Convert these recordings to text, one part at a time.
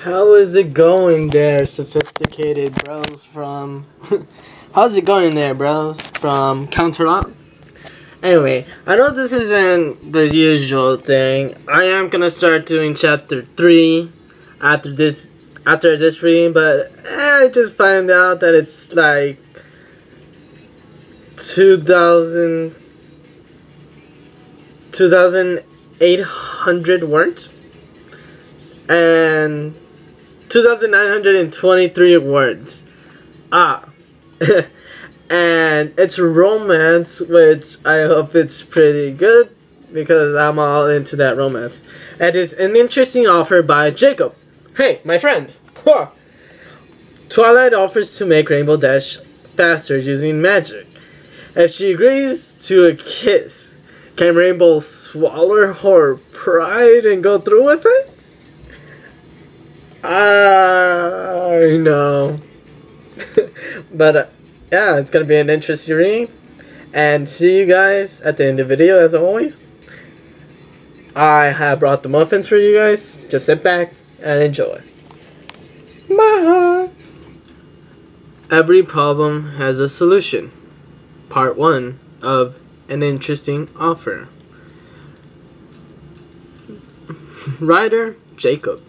How is it going there, sophisticated bros from... How's it going there, bros from NightDerLock? Anyway, I know this isn't the usual thing. I am gonna start doing chapter 3 after this reading, but I just find out that it's like 2,800 words and 2,923 words. And it's romance, which I hope it's pretty good because I'm all into that romance. And it's an interesting offer by Jacob. Hey, my friend. Twilight offers to make Rainbow dash faster using magic. If she agrees to a kiss, can Rainbow swallow her pride and go through with it? I know. But yeah, it's gonna be an interesting reading. And see you guys at the end of the video as always. I have brought the muffins for you guys. Just sit back and enjoy. Bye. Every problem has a solution. Part 1 of an interesting offer. Writer Jacob.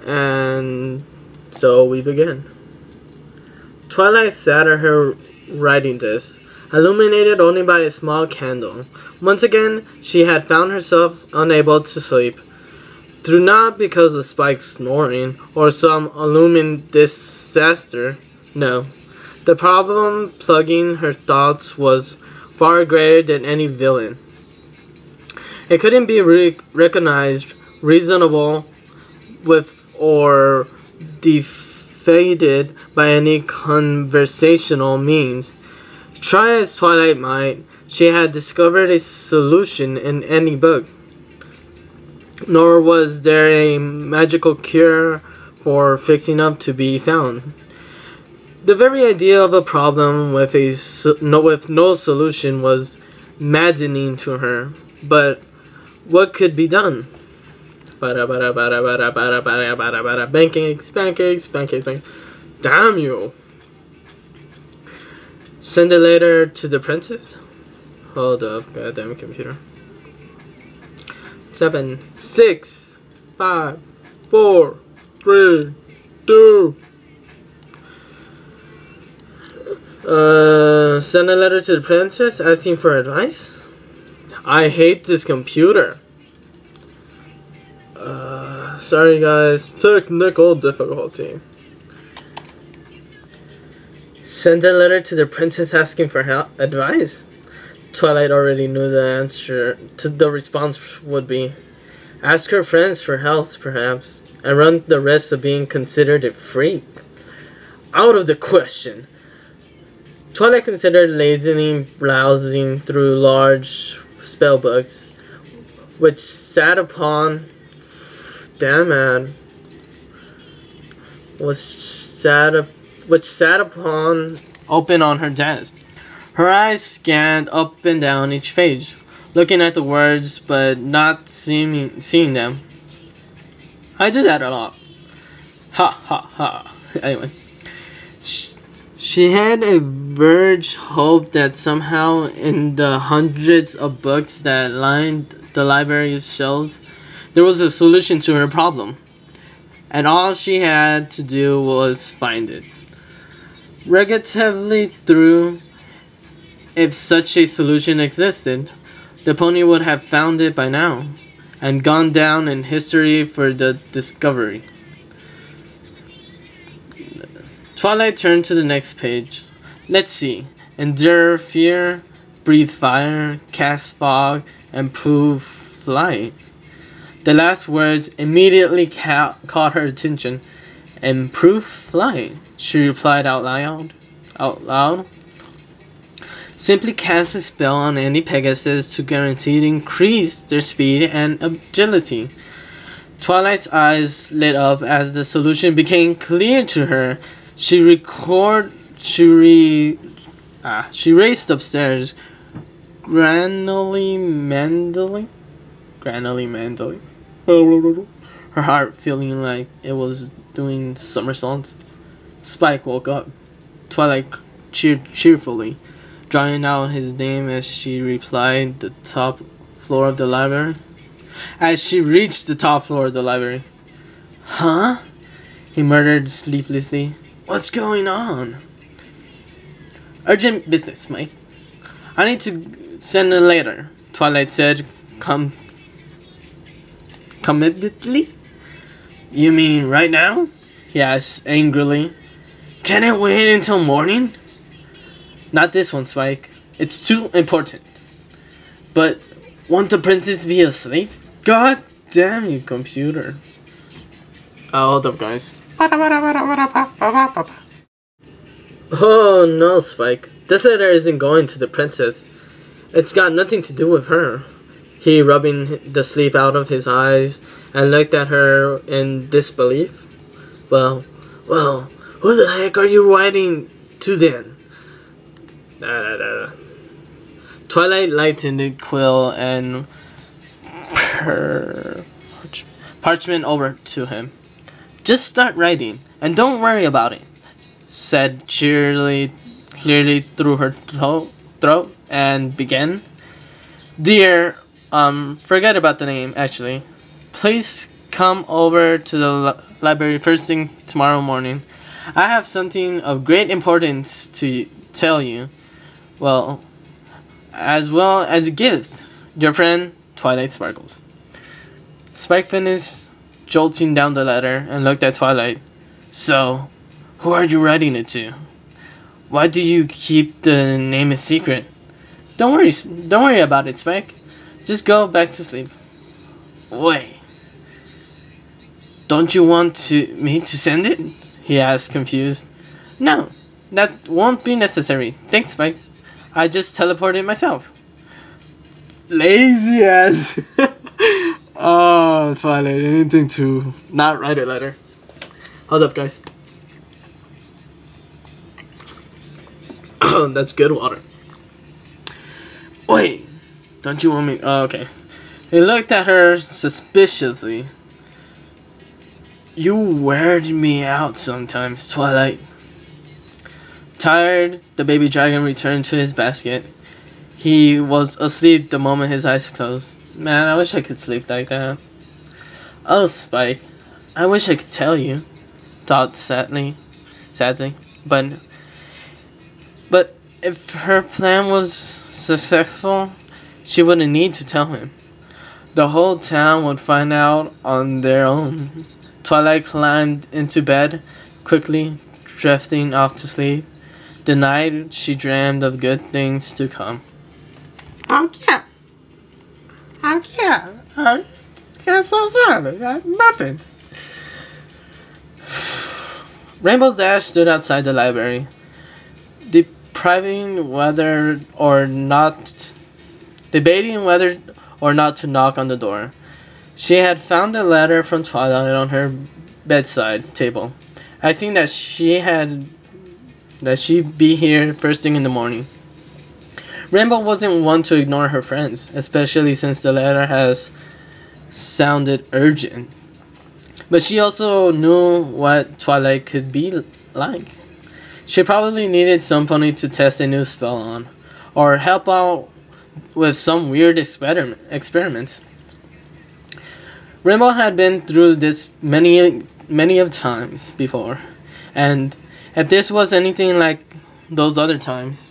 And so we begin. Twilight sat at her writing desk, illuminated only by a small candle. Once again, she had found herself unable to sleep. Through not because of Spike's snoring or some illumined disaster. No. The problem plaguing her thoughts was far greater than any villain. It couldn't be recognized, reasonable with, or defeated by any conversational means. Try as Twilight might, she had discovered a solution in any book. Nor was there a magical cure for fixing up to be found. The very idea of a problem with no solution was maddening to her. But what could be done? Pancakes. Damn you! Send a letter to the princess? Hold up, goddamn computer. 7, 6, 5, 4, 3, 2. Send a letter to the princess asking for advice? I hate this computer. Sorry guys, technical difficulty. Send a letter to the princess asking for advice? Twilight already knew the answer to the response would be. Ask her friends for help, perhaps, and run the risk of being considered a freak. Out of the question. Twilight considered lazily browsing through large spellbooks, which sat upon open on her desk. Her eyes scanned up and down each page, looking at the words but not seeing them. I do that a lot. Ha ha ha. Anyway. She had a vague hope that somehow in the hundreds of books that lined the library's shelves, there was a solution to her problem. And all she had to do was find it. Relatively through, if such a solution existed, the pony would have found it by now, and gone down in history for the discovery. Twilight turned to the next page. Let's see. Endure fear, breathe fire, cast fog, and prove flight. The last words immediately caught her attention. Improve flight, she replied out loud. Simply cast a spell on any Pegasus to guarantee increase their speed and agility. Twilight's eyes lit up as the solution became clear to her. She raced upstairs, granally mandally. her heart feeling like it was doing somersaults. Spike woke up. Twilight cheered cheerfully, drawing out his name as she replied the top floor of the library. As she reached the top floor of the library. Huh? He muttered sleeplessly. What's going on? Urgent business, Mike. I need to send a letter, Twilight said committedly. You mean right now? He asked angrily. Can it wait until morning? Not this one, Spike. It's too important. But won't the princess be asleep? God damn you, computer. Hold up, guys. Oh no, Spike. This letter isn't going to the princess. It's got nothing to do with her. He rubbing the sleep out of his eyes and looked at her in disbelief. Well, who the heck are you writing to then? Twilight lightened the quill and parchment over to him. Just start writing, and don't worry about it, said clearly through her throat, and began. Dear, forget about the name, actually. Please come over to the library first thing tomorrow morning. I have something of great importance to tell you. Well as a gift. Your friend, Twilight Sparkles. Spike finished jolting down the letter and looked at Twilight. So, who are you writing it to? Why do you keep the name a secret? Don't worry about it, Spike. Just go back to sleep. Wait. Don't you want me to send it? He asked, confused. No, that won't be necessary. Thanks, Spike. I just teleported myself. Lazy ass. Oh, Twilight, anything to not write a letter. Hold up, guys. Oh, that's good water. Wait, don't you want me? Oh, okay. He looked at her suspiciously. You weird me out sometimes, Twilight. Tired, the baby dragon returned to his basket. He was asleep the moment his eyes closed. Man, I wish I could sleep like that. Oh, Spike, I wish I could tell you, thought sadly. But if her plan was successful, she wouldn't need to tell him. The whole town would find out on their own. Twilight climbed into bed, quickly drifting off to sleep. The night she dreamed of good things to come. Oh yeah. So sorry. Muffins. Rainbow's Dash stood outside the library, debating whether or not to knock on the door. She had found a letter from Twilight on her bedside table, asking that she'd be here first thing in the morning. Rainbow wasn't one to ignore her friends, especially since the letter has sounded urgent. But she also knew what Twilight could be like. She probably needed somebody to test a new spell on, or help out with some weird experiments. Rainbow had been through this many of times before, and if this was anything like those other times,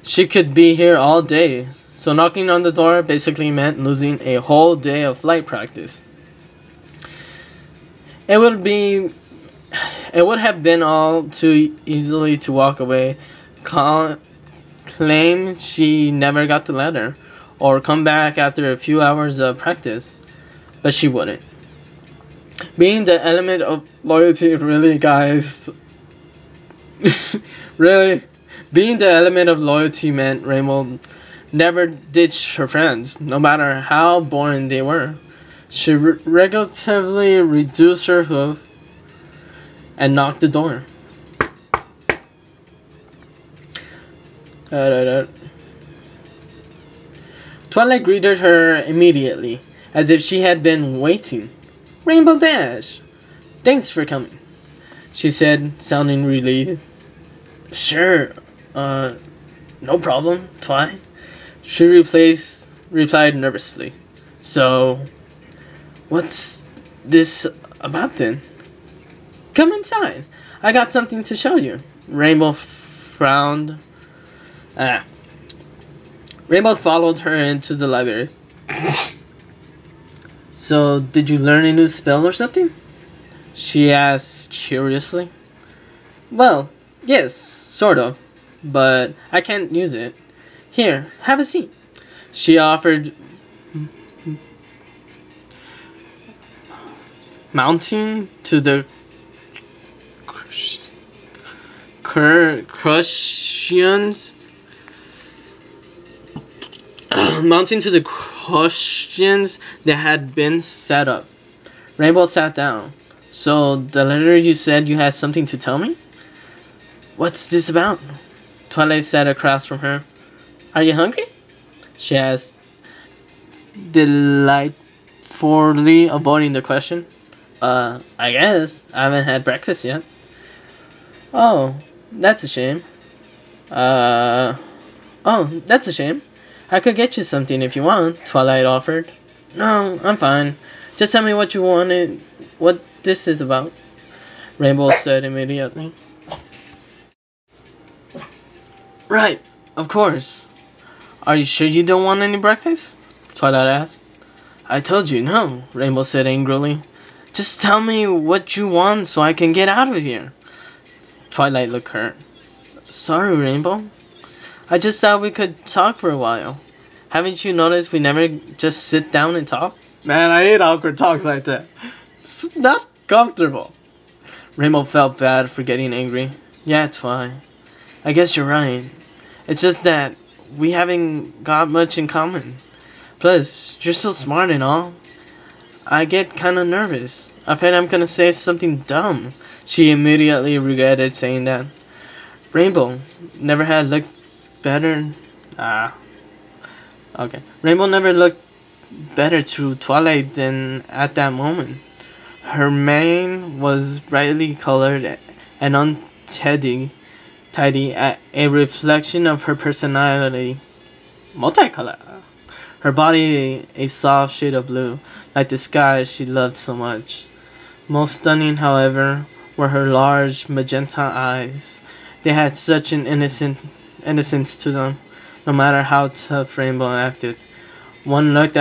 she could be here all day, so knocking on the door basically meant losing a whole day of flight practice. It would have been all too easily to walk away, claim she never got the letter, or come back after a few hours of practice, but she wouldn't. Being the element of loyalty, really, guys, really? Being the element of loyalty meant Rainbow never ditched her friends, no matter how boring they were. She regulatively reduced her hoof and knocked the door. Twilight greeted her immediately, as if she had been waiting. Rainbow Dash! Thanks for coming, she said, sounding relieved. Sure, no problem, Twi. She replied nervously. So, what's this about then? Come inside. I got something to show you. Rainbow frowned. Rainbow followed her into the library. So, did you learn a new spell or something? She asked curiously. Well, yes, sort of. But I can't use it. Here, have a seat. She offered, mounting to the cushions. Mounting to the cushions that had been set up. Rainbow sat down. So, the letter you said you had something to tell me? What's this about? Twilight sat across from her. Are you hungry? She asked, delightfully avoiding the question. I guess. I haven't had breakfast yet. Oh, that's a shame. Oh, that's a shame. I could get you something if you want, Twilight offered. No, I'm fine. Just tell me what you wanted, what this is about, Rainbow said immediately. Right, of course. Are you sure you don't want any breakfast? Twilight asked. I told you no, Rainbow said angrily. Just tell me what you want so I can get out of here. Twilight looked hurt. Sorry, Rainbow. I just thought we could talk for a while. Haven't you noticed we never just sit down and talk? Man, I hate awkward talks like that. It's not comfortable. Rainbow felt bad for getting angry. Yeah, Twi. I guess you're right. It's just that we haven't got much in common. Plus, you're so smart and all. I get kinda nervous. Afraid I'm gonna say something dumb. She immediately regretted saying that. Rainbow never had looked better. Okay. Rainbow never looked better to Twilight than at that moment. Her mane was brightly colored and untidy, a reflection of her personality. Multicolor. Her body a soft shade of blue, like the sky she loved so much. Most stunning, however, were her large magenta eyes. They had such an innocence to them, no matter how tough Rainbow acted. One look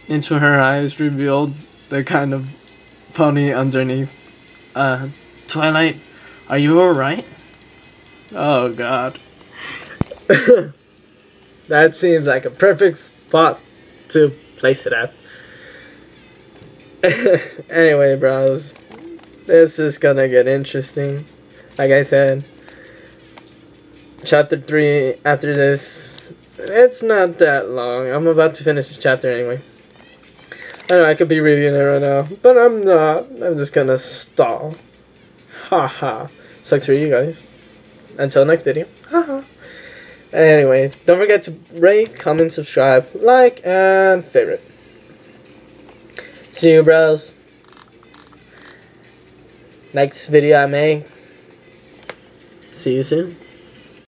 into her eyes revealed the kind of pony underneath. Twilight, are you alright? Oh god. That seems like a perfect spot to place it at. Anyway, bros, this is gonna get interesting. Like I said, chapter 3 after this, it's not that long. I'm about to finish the chapter anyway. I know I could be reading it right now, but I'm not. I'm just gonna stall. Haha. Sucks for you guys. Until next video. Haha. Anyway, don't forget to rate, comment, subscribe, like, and favorite. See you, bros. Next video I make. See you soon.